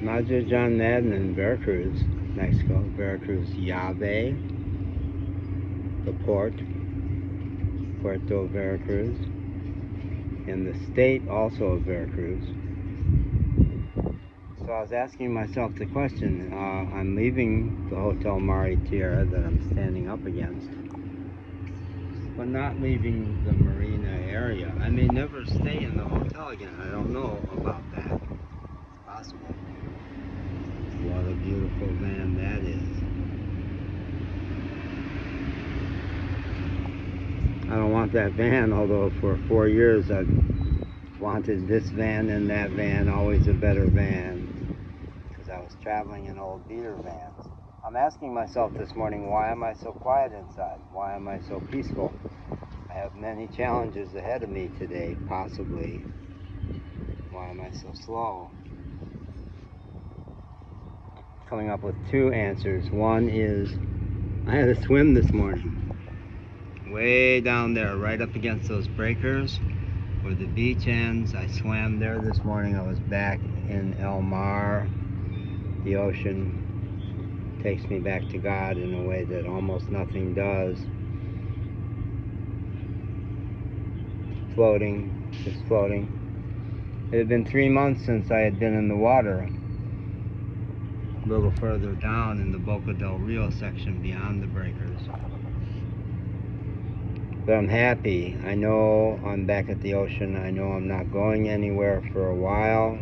Major John Madden in Veracruz, Mexico. Veracruz, Yave, the port, Puerto Veracruz, and the state also of Veracruz. So I was asking myself the question, I'm leaving the Hotel Mari Tierra that I'm standing up against, but not leaving the marina area. I may never stay in the hotel again. I don't know about that. It's possible. What a beautiful van that is. I don't want that van, although for 4 years I've wanted this van and that van, always a better van, because I was traveling in old beater vans. I'm asking myself this morning, why am I so quiet inside? Why am I so peaceful? I have many challenges ahead of me today, possibly. Why am I so slow? Coming up with two answers. One is, I had a swim this morning. Way down there, right up against those breakers where the beach ends. I swam there this morning. I was back in El Mar. The ocean takes me back to God in a way that almost nothing does. Floating, just floating. It had been 3 months since I had been in the water. A little further down in the Boca Del Rio section beyond the breakers. But I'm happy. I know I'm back at the ocean. I know I'm not going anywhere for a while.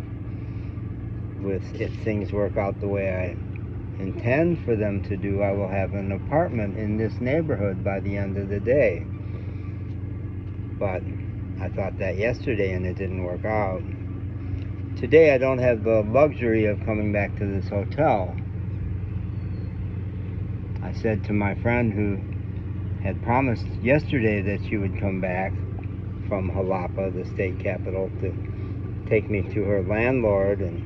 If things work out the way I intend for them to do, I will have an apartment in this neighborhood by the end of the day. But I thought that yesterday and it didn't work out. Today I don't have the luxury of coming back to this hotel. I said to my friend who had promised yesterday that she would come back from Jalapa, the state capital, to take me to her landlord and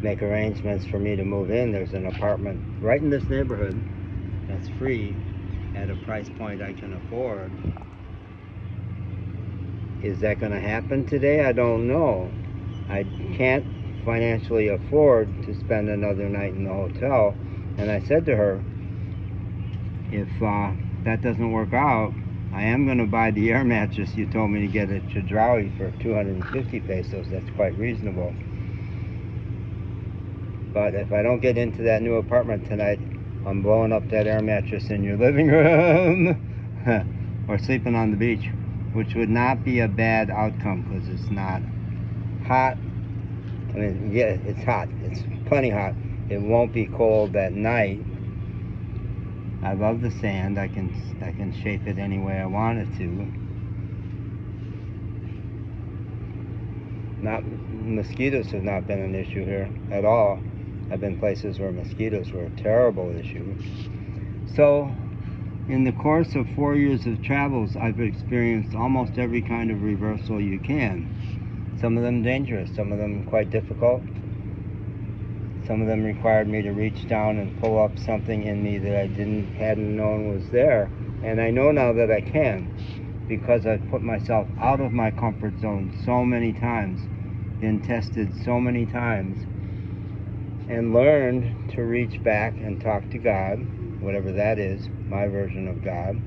make arrangements for me to move in. There's an apartment right in this neighborhood that's free at a price point I can afford. Is that going to happen today? I don't know. I can't financially afford to spend another night in the hotel. And I said to her, if that doesn't work out, I am going to buy the air mattress you told me to get at Chedraui for 250 pesos. That's quite reasonable. But if I don't get into that new apartment tonight, I'm blowing up that air mattress in your living room or sleeping on the beach, which would not be a bad outcome because it's not hot. I mean, yeah, it's hot. It's plenty hot. It won't be cold at night. I love the sand. I can shape it any way I want it to. Mosquitoes have not been an issue here at all. I've been places where mosquitoes were a terrible issue. So, in the course of 4 years of travels, I've experienced almost every kind of reversal you can. Some of them dangerous, some of them quite difficult. Some of them required me to reach down and pull up something in me that I hadn't known was there. And I know now that I can, because I've put myself out of my comfort zone so many times, been tested so many times, and learned to reach back and talk to God, whatever that is, my version of God.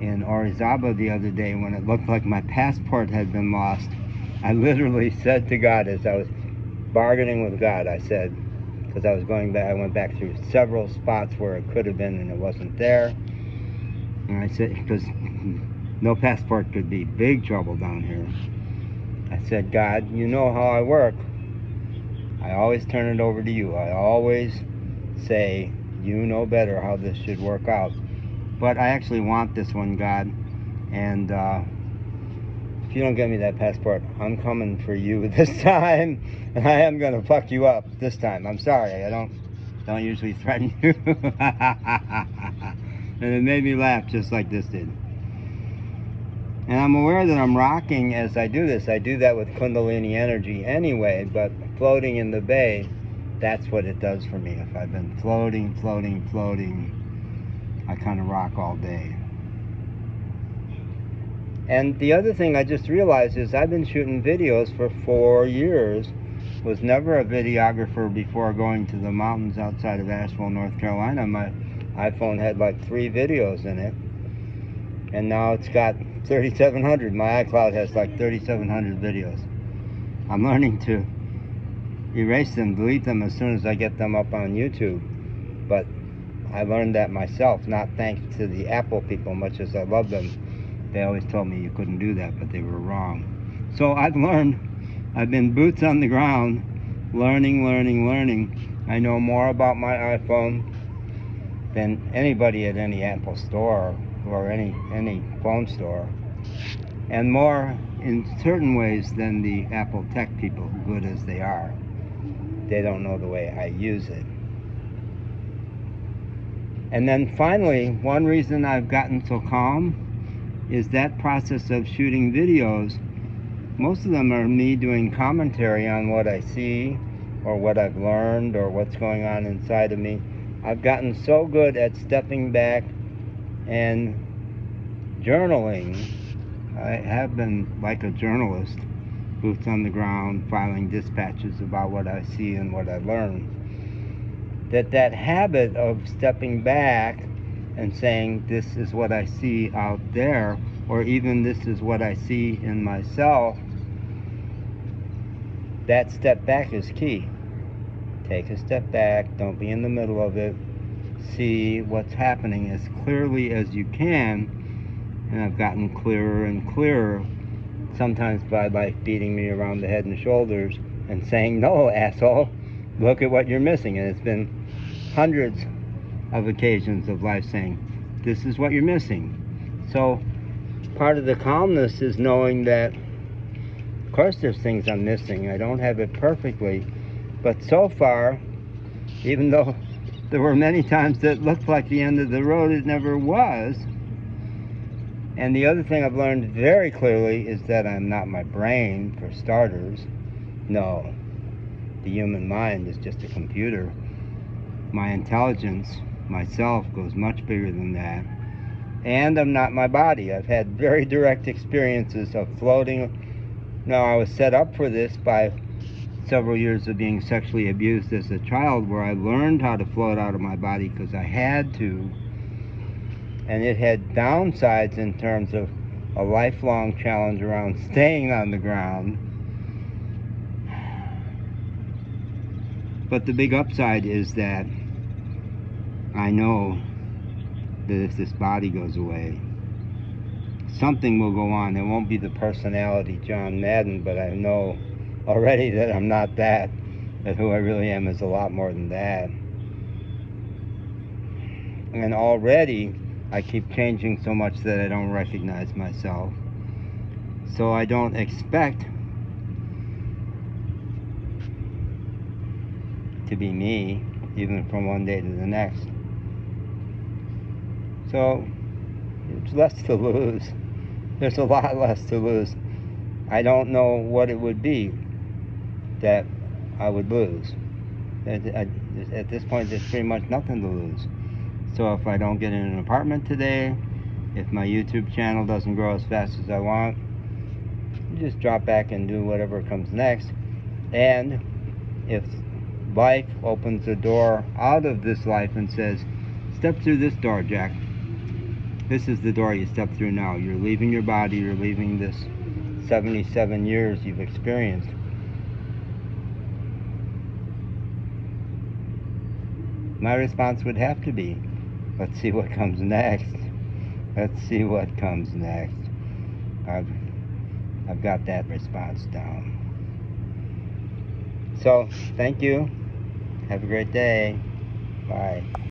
In Orizaba the other day, when it looked like my passport had been lost, I literally said to God, as I was bargaining with God, I said, because I was going back, I went back through several spots where it could have been and it wasn't there. And I said, because no passport could be big trouble down here. I said, God, you know how I work. I always turn it over to you. I always say, you know better how this should work out. But I actually want this one, God. And if you don't get me that passport, I'm coming for you this time. And I am going to fuck you up this time. I'm sorry. I don't usually threaten you. And it made me laugh just like this did. And I'm aware that I'm rocking as I do this. I do that with Kundalini energy anyway, but floating in the bay, that's what it does for me. If I've been floating, I kind of rock all day. And the other thing I just realized is I've been shooting videos for 4 years was never a videographer before going to the mountains outside of Asheville, North Carolina. My iPhone had like 3 videos in it, and now it's got 3,700. My iCloud has like 3,700 videos. I'm learning to erase them, delete them as soon as I get them up on YouTube. But I learned that myself, not thanks to the Apple people, much as I love them. They always told me you couldn't do that, but they were wrong. So I've learned, I've been boots on the ground, learning. I know more about my iPhone than anybody at any Apple store or any phone store, and more in certain ways than the Apple tech people, good as they are. They don't know the way I use it. And then finally, one reason I've gotten so calm is that process of shooting videos. Most of them are me doing commentary on what I see or what I've learned or what's going on inside of me. I've gotten so good at stepping back and journaling. I have been like a journalist, boots on the ground, filing dispatches about what I see and what I learn. That habit of stepping back and saying, this is what I see out there, or even this is what I see in myself, that step back is key. Take a step back, don't be in the middle of it, see what's happening as clearly as you can. And I've gotten clearer and clearer, sometimes by life beating me around the head and shoulders and saying, no, asshole, look at what you're missing. And it's been hundreds of occasions of life saying, this is what you're missing. So part of the calmness is knowing that, of course there's things I'm missing. I don't have it perfectly. But so far, even though there were many times that looked like the end of the road, it never was. And the other thing I've learned very clearly is that I'm not my brain, for starters. No, the human mind is just a computer. My intelligence, myself, goes much bigger than that. And I'm not my body. I've had very direct experiences of floating. Now, I was set up for this by several years of being sexually abused as a child, where I learned how to float out of my body because I had to. And it had downsides in terms of a lifelong challenge around staying on the ground. But the big upside is that I know that if this body goes away, something will go on. It won't be the personality John Madden, but I know already that I'm not that who I really am is a lot more than that. And already I keep changing so much that I don't recognize myself. So I don't expect to be me, even from one day to the next. So there's less to lose. There's a lot less to lose. I don't know what it would be that I would lose. At this point, there's pretty much nothing to lose. So if I don't get in an apartment today, if my YouTube channel doesn't grow as fast as I want, just drop back and do whatever comes next. And if life opens a door out of this life and says, step through this door, Jack. This is the door you step through now. You're leaving your body, you're leaving this 77 years you've experienced. My response would have to be, let's see what comes next. Let's see what comes next. I've got that response down. So, thank you. Have a great day. Bye.